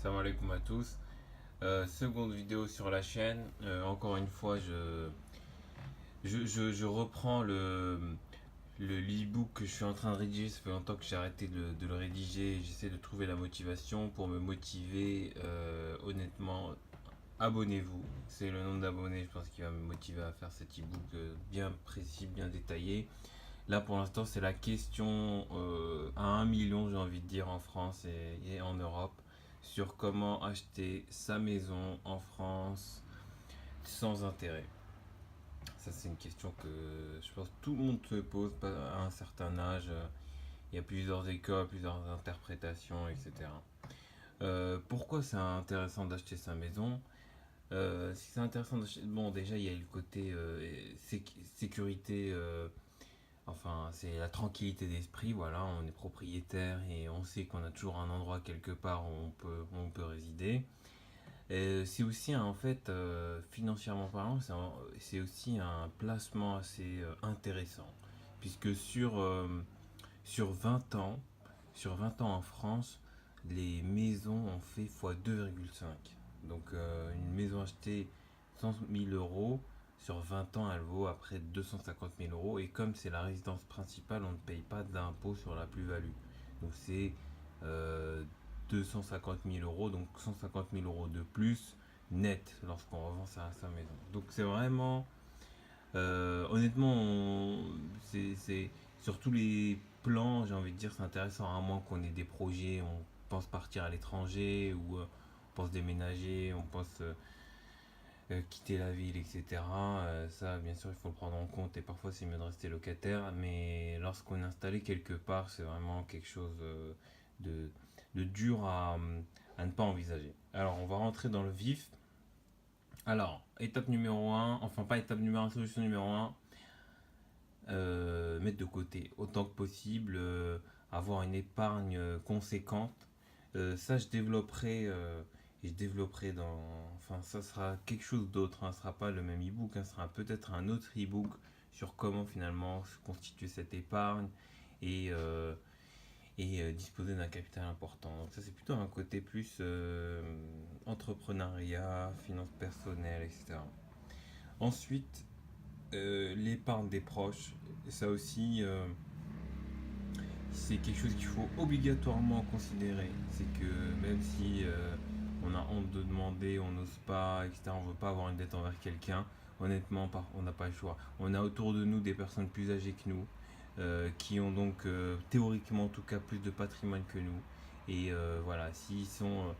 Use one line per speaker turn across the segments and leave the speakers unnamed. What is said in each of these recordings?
Salam alaikum à tous. Seconde vidéo sur la chaîne. Encore une fois, je reprends l'e-book que je suis en train de rédiger. Ça fait longtemps que j'ai arrêté de le rédiger. J'essaie de trouver la motivation pour me motiver. Honnêtement, abonnez-vous. C'est le nombre d'abonnés, je pense, qui va me motiver à faire cet e-book bien précis, bien détaillé. Là, pour l'instant, c'est la question à 1 million, j'ai envie de dire, en France et en Europe, sur comment acheter sa maison en France sans intérêt. Ça, c'est une question que je pense que tout le monde se pose à un certain âge. Il y a plusieurs écoles, plusieurs interprétations, etc. Pourquoi c'est intéressant d'acheter sa maison? Si c'est intéressant d'acheter... Bon, déjà, il y a le côté sécurité. Enfin, c'est la tranquillité d'esprit, voilà, on est propriétaire et on sait qu'on a toujours un endroit quelque part où on peut résider. C'est aussi, en fait, financièrement parlant, c'est aussi un placement assez intéressant. Puisque sur 20 ans, sur 20 ans en France, les maisons ont fait fois 2,5. Donc une maison achetée 100 000 euros, sur 20 ans, elle vaut après 250 000 euros. Et comme c'est la résidence principale, on ne paye pas d'impôt sur la plus-value. Donc c'est euh, 250 000 euros, donc 150 000 euros de plus net lorsqu'on revend sa maison. Donc c'est vraiment, honnêtement, c'est sur tous les plans, j'ai envie de dire, c'est intéressant, à moins qu'on ait des projets, on pense partir à l'étranger ou on pense déménager, on pense quitter la ville, etc. Ça, bien sûr, il faut le prendre en compte et parfois c'est mieux de rester locataire, mais lorsqu'on est installé quelque part, c'est vraiment quelque chose de, de dur à ne pas envisager. Alors, on va rentrer dans le vif. Alors, étape numéro un, enfin pas étape numéro un, solution numéro un, mettre de côté autant que possible, avoir une épargne conséquente. Ça, je développerai dans. Enfin, ça sera quelque chose d'autre, hein. Ce sera pas le même e-book, hein. Ce sera peut-être un autre e-book sur comment finalement se constituer cette épargne et, disposer d'un capital important. Donc, ça, c'est plutôt un côté plus entrepreneuriat, finances personnelles, etc. Ensuite, l'épargne des proches, ça aussi, c'est quelque chose qu'il faut obligatoirement considérer. C'est que même si on a honte de demander, on n'ose pas, etc., on veut pas avoir une dette envers quelqu'un, honnêtement, on n'a pas le choix. On a autour de nous des personnes plus âgées que nous, qui ont donc théoriquement en tout cas plus de patrimoine que nous. Et voilà, s'ils sont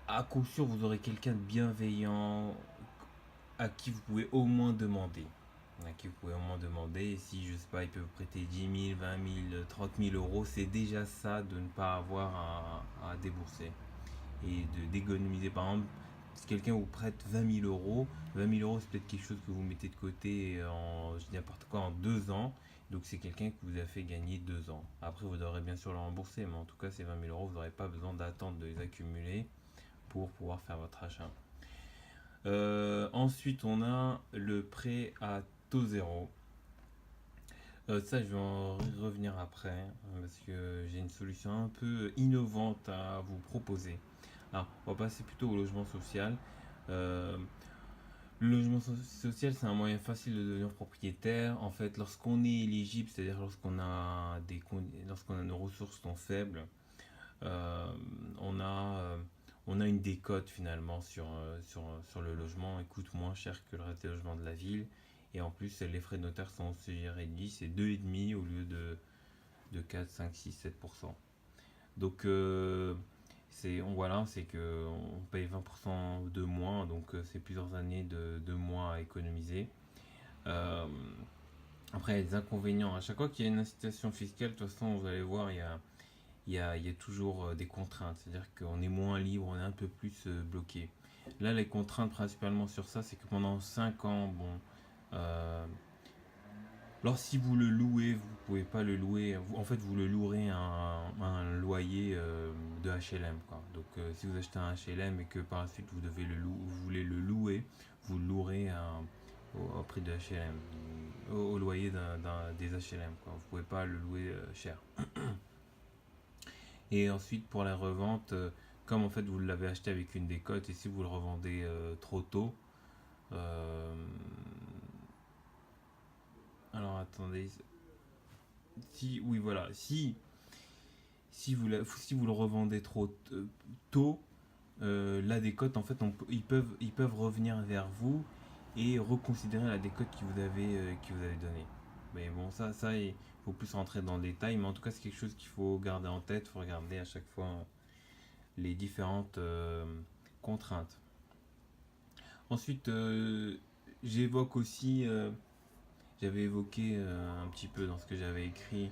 à coup sûr, vous aurez quelqu'un de bienveillant à qui vous pouvez au moins demander. À qui vous pouvez au moins demander. Et si, je sais pas, il peut vous prêter 10 000, 20 000, 30 000 euros, c'est déjà ça de ne pas avoir à débourser. Et d'économiser. Par exemple, si quelqu'un vous prête 20 000 euros, 20 000 euros, c'est peut-être quelque chose que vous mettez de côté en, je dis n'importe quoi, en 2 ans. Donc c'est quelqu'un que vous a fait gagner 2 ans. Après, vous devrez bien sûr le rembourser, mais en tout cas, ces 20 000 euros, vous n'aurez pas besoin d'attendre de les accumuler pour pouvoir faire votre achat. Ensuite, on a le prêt à taux zéro. Ça, je vais en revenir après, parce que j'ai une solution un peu innovante à vous proposer. Alors, on va passer plutôt au logement social. Euh, le logement social, c'est un moyen facile de devenir propriétaire. En fait, lorsqu'on est éligible, c'est-à-dire lorsqu'on a nos ressources sont faibles, euh, on a, euh, on a une décote finalement sur le logement. Il coûte moins cher que le reste des logements de la ville. Et en plus, les frais de notaire sont aussi réduits. C'est 2,5 au lieu de 4, 5, 6, 7%. Donc, voilà, c'est que on paye 20% de moins. Donc, c'est plusieurs années de moins à économiser. Euh, Après, il y a des inconvénients. À chaque fois qu'il y a une incitation fiscale, de toute façon, vous allez voir, il y a toujours des contraintes, c'est-à-dire qu'on est moins libre, on est un peu plus bloqué. Là, les contraintes principalement sur ça, c'est que pendant 5 ans, bon, euh, alors si vous le louez, vous pouvez pas le louer, en fait vous le louerez à un loyer de HLM, quoi. Donc si vous achetez un HLM et que par la suite vous voulez le louer, vous le louerez au prix de HLM, au loyer des HLM, quoi. Vous pouvez pas le louer cher. Et ensuite, pour la revente, comme en fait vous l'avez acheté avec une décote et si vous le revendez trop tôt, euh, alors attendez, si oui voilà, si vous le revendez trop tôt, la décote en fait ils peuvent revenir vers vous et reconsidérer la décote qui vous avez donnée. Mais bon ça il faut plus rentrer dans le détail, mais en tout cas c'est quelque chose qu'il faut garder en tête, il faut regarder à chaque fois les différentes contraintes. Ensuite, j'évoque aussi, j'avais évoqué un petit peu dans ce que j'avais écrit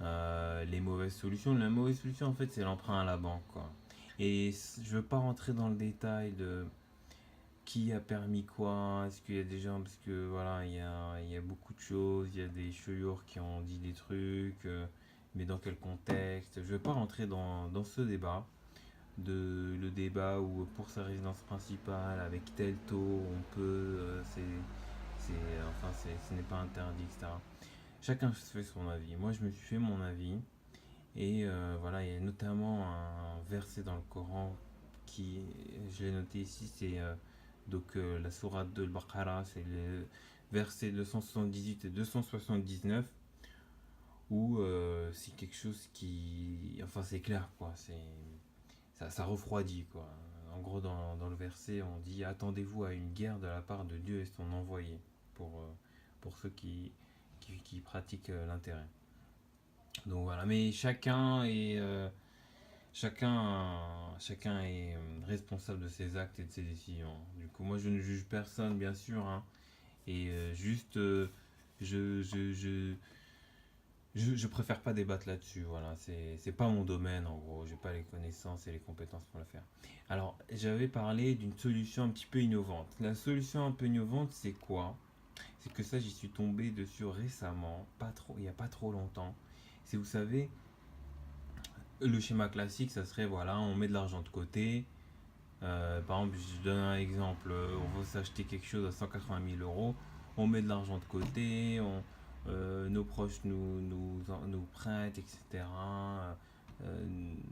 les mauvaises solutions. La mauvaise solution, en fait, c'est l'emprunt à la banque, quoi. Et je veux pas rentrer dans le détail de qui a permis quoi, est-ce qu'il y a des gens, parce que voilà, il y a beaucoup de choses, il y a des chouyours qui ont dit des trucs, mais dans quel contexte. Je veux pas rentrer dans ce débat le débat où pour sa résidence principale avec tel taux on peut ce n'est pas interdit, etc. Chacun se fait son avis. Moi je me suis fait mon avis et voilà, il y a notamment un verset dans le Coran qui, je l'ai noté ici, c'est la sourate de Al-Baqarah, c'est les versets 278 et 279 où c'est quelque chose qui, enfin c'est clair quoi, ça refroidit quoi. En gros, dans le verset, on dit attendez-vous à une guerre de la part de Dieu et son envoyé pour ceux qui pratiquent l'intérêt. Donc voilà, mais chacun est responsable de ses actes et de ses décisions. Du coup, moi je ne juge personne, bien sûr, hein, et juste je, je préfère pas débattre là-dessus, voilà, c'est pas mon domaine en gros, j'ai pas les connaissances et les compétences pour le faire. Alors, j'avais parlé d'une solution un petit peu innovante. La solution un peu innovante, c'est quoi? C'est que ça, j'y suis tombé dessus récemment, pas trop, il y a pas trop longtemps. C'est, vous savez, le schéma classique, ça serait, voilà, on met de l'argent de côté. Par exemple, je donne un exemple, on veut s'acheter quelque chose à 180 000 euros, on met de l'argent de côté, nos proches nous prêtent, etc.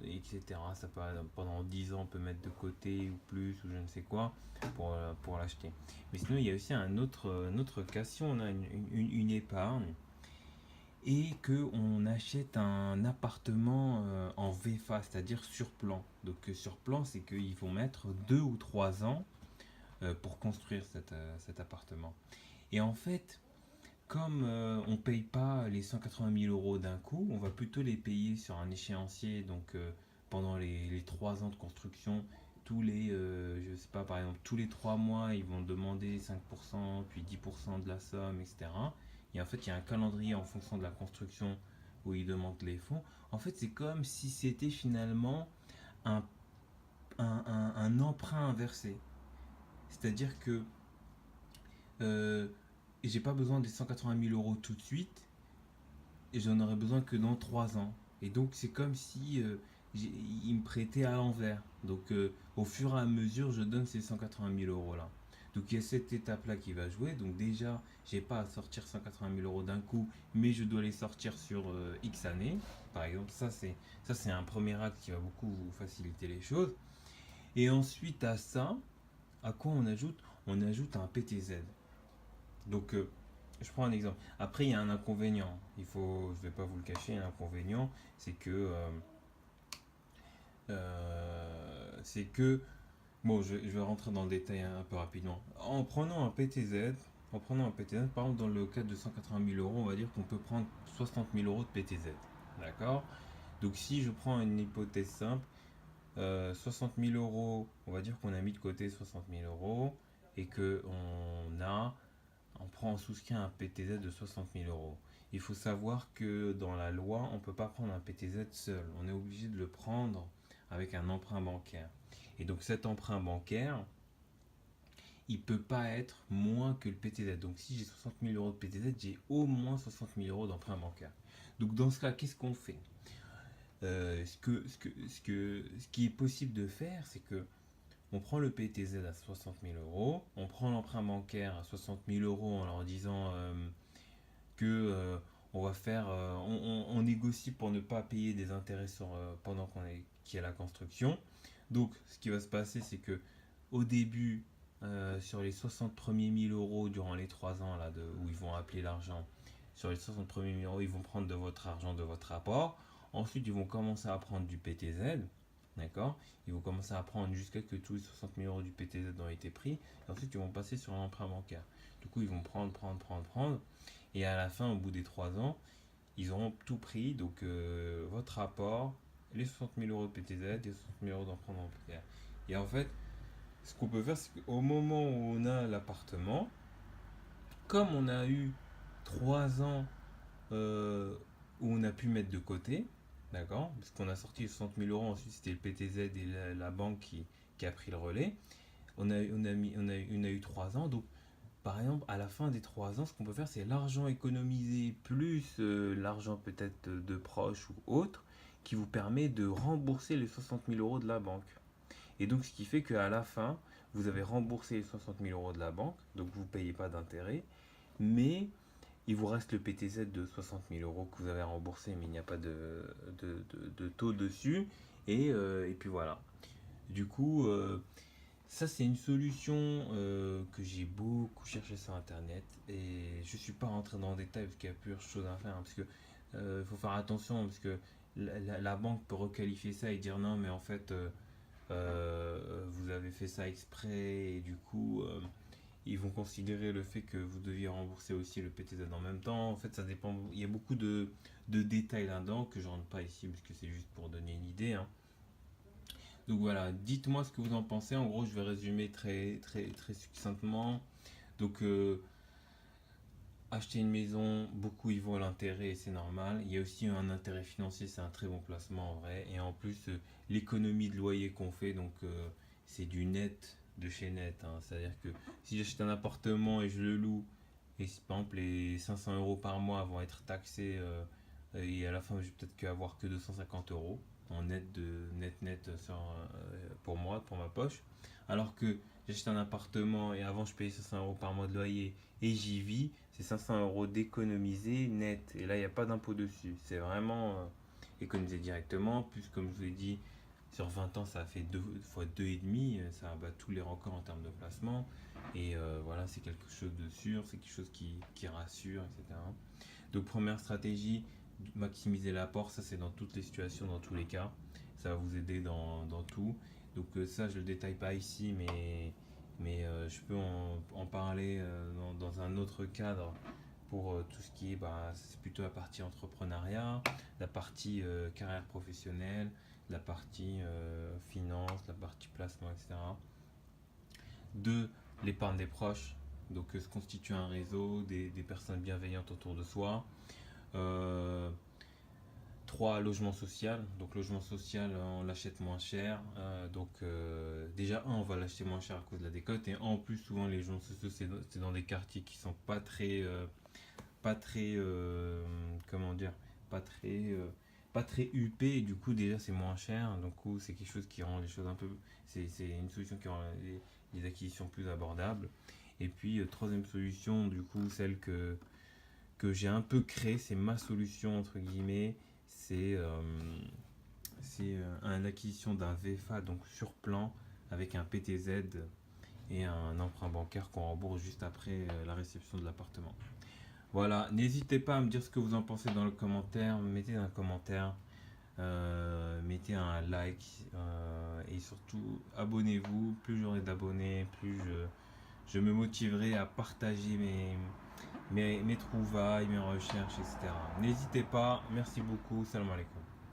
etc. Ça peut, pendant 10 ans, on peut mettre de côté ou plus, ou je ne sais quoi, pour l'acheter. Mais sinon, il y a aussi un autre cas, si on a une épargne et que on achète un appartement en VFA, c'est-à-dire sur plan. Donc sur plan, c'est qu'ils vont mettre 2 ou 3 ans pour construire cet appartement. Et en fait, comme on ne paye pas les 180 000 euros d'un coup, on va plutôt les payer sur un échéancier. Donc pendant les 3 ans de construction, je sais pas, par exemple, tous les 3 mois, ils vont demander 5%, puis 10% de la somme, etc. Et en fait, il y a un calendrier en fonction de la construction où ils demandent les fonds. En fait, c'est comme si c'était finalement un, un emprunt inversé. C'est-à-dire que euh, j'ai pas besoin des 180 000 euros tout de suite, et j'en aurais besoin que dans 3 ans. Et donc c'est comme si il me prêtait à l'envers. Donc au fur et à mesure, je donne ces 180 000 euros là. Donc il y a cette étape là qui va jouer. Donc déjà, j'ai pas à sortir 180 000 euros d'un coup, mais je dois les sortir sur X années. Par exemple, ça c'est un premier acte qui va beaucoup vous faciliter les choses. Et ensuite à ça, à quoi on ajoute? On ajoute un PTZ. Donc je prends un exemple. Après, il y a un inconvénient. Je vais pas vous le cacher, l'inconvénient, c'est c'est que, bon, je vais rentrer dans le détail un peu rapidement. En prenant un PTZ, par exemple, dans le cadre de 180 000 euros, on va dire qu'on peut prendre 60 000 euros de PTZ. D'accord? Donc, si je prends une hypothèse simple, 60 000 euros, on va dire qu'on a mis de côté 60 000 euros et que on prend, on souscrit un PTZ de 60 000 euros. Il faut savoir que dans la loi, on ne peut pas prendre un PTZ seul. On est obligé de le prendre avec un emprunt bancaire. Et donc cet emprunt bancaire, il ne peut pas être moins que le PTZ. Donc si j'ai 60 000 euros de PTZ, j'ai au moins 60 000 euros d'emprunt bancaire. Donc dans ce cas, qu'est-ce qu'on fait? Ce qui est possible de faire, c'est que on prend le PTZ à 60 000 euros, on prend l'emprunt bancaire à 60 000 euros en leur disant que on va faire, on négocie pour ne pas payer des intérêts pendant qu'on est qui est la construction. Donc, ce qui va se passer, c'est que au début, sur les 60 premiers 1000 euros durant les 3 ans là, où ils vont appeler l'argent, sur les 60 premiers 1000 euros, ils vont prendre de votre argent, de votre apport. Ensuite, ils vont commencer à prendre du PTZ. D'accord. Ils vont commencer à prendre jusqu'à que tous les 60 000 euros du PTZ ont été pris. Et ensuite, ils vont passer sur l'emprunt bancaire. Du coup, ils vont prendre. Et à la fin, au bout des 3 ans, ils auront tout pris. Donc, votre apport, les 60 000 euros de PTZ et les 60 000 euros d'emprunt bancaire. Et en fait, ce qu'on peut faire, c'est qu'au moment où on a l'appartement, comme on a eu 3 ans où on a pu mettre de côté, d'accord, parce qu'on a sorti les 60 000 euros, ensuite c'était le PTZ et la banque qui a pris le relais. On a eu 3 ans, donc par exemple, à la fin des 3 ans, ce qu'on peut faire, c'est l'argent économisé plus l'argent peut-être de proches ou autres qui vous permet de rembourser les 60 000 euros de la banque. Et donc, ce qui fait qu'à la fin, vous avez remboursé les 60 000 euros de la banque, donc vous ne payez pas d'intérêt, mais il vous reste le PTZ de 60 000 euros que vous avez remboursé, mais il n'y a pas de taux dessus. Et puis voilà. Du coup, ça c'est une solution que j'ai beaucoup cherché sur Internet. Et je ne suis pas rentré dans le détail parce qu'il y a plusieurs choses à faire, hein, parce que faut faire attention, parce que la banque peut requalifier ça et dire non, mais en fait, vous avez fait ça exprès, et du coup, ils vont considérer le fait que vous deviez rembourser aussi le PTZ en même temps. En fait, ça dépend. Il y a beaucoup de détails là-dedans que je rentre pas ici parce que c'est juste pour donner une idée, hein. Donc voilà, dites-moi ce que vous en pensez. En gros, je vais résumer très succinctement. Donc, acheter une maison, beaucoup y vont à l'intérêt et c'est normal. Il y a aussi un intérêt financier, c'est un très bon placement en vrai. Et en plus, l'économie de loyer qu'on fait, donc c'est du net de chez net, hein. C'est-à-dire que si j'achète un appartement et je le loue, et si, par exemple les 500 euros par mois vont être taxés, et à la fin je vais peut-être qu'avoir que 250 euros en net de net pour moi, pour ma poche. Alors que j'achète un appartement et avant je payais 500 euros par mois de loyer et j'y vis, c'est 500 euros d'économiser net. Et là, il n'y a pas d'impôt dessus. C'est vraiment économiser directement. Plus, comme je vous ai dit, sur 20 ans, ça a fait 2 fois 2,5. Ça abat tous les records en termes de placement. Et voilà, c'est quelque chose de sûr, c'est quelque chose qui rassure, etc. Donc, première stratégie, maximiser l'apport. Ça, c'est dans toutes les situations, dans tous les cas. Ça va vous aider dans tout. Donc, ça, je ne le détaille pas ici, mais je peux en parler dans un autre cadre pour tout ce qui est, c'est plutôt la partie entrepreneuriat, la partie carrière professionnelle, la partie finance, la partie placement, etc. 2, l'épargne des proches, donc se constituer un réseau, des personnes bienveillantes autour de soi. Euh, 3, logement social. Donc logement social, on l'achète moins cher. Déjà, on va l'acheter moins cher à cause de la décote. Et en plus, souvent, les logements sociaux, c'est dans des quartiers qui sont pas très, comment dire, pas très, pas très huppés. Et du coup, déjà, c'est moins cher. Donc, c'est quelque chose qui rend les choses un peu... C'est une solution qui rend les acquisitions plus abordables. Et puis, troisième solution, du coup, celle que j'ai un peu créée, c'est ma solution, entre guillemets. C'est une acquisition d'un VFA, donc sur plan, avec un PTZ et un emprunt bancaire qu'on rembourse juste après la réception de l'appartement. Voilà, n'hésitez pas à me dire ce que vous en pensez dans le commentaire. Mettez un commentaire, mettez un like, et surtout abonnez-vous. Plus j'aurai d'abonnés, plus je me motiverai à partager mes trouvailles, mes recherches, etc. N'hésitez pas. Merci beaucoup. Salam alaikum.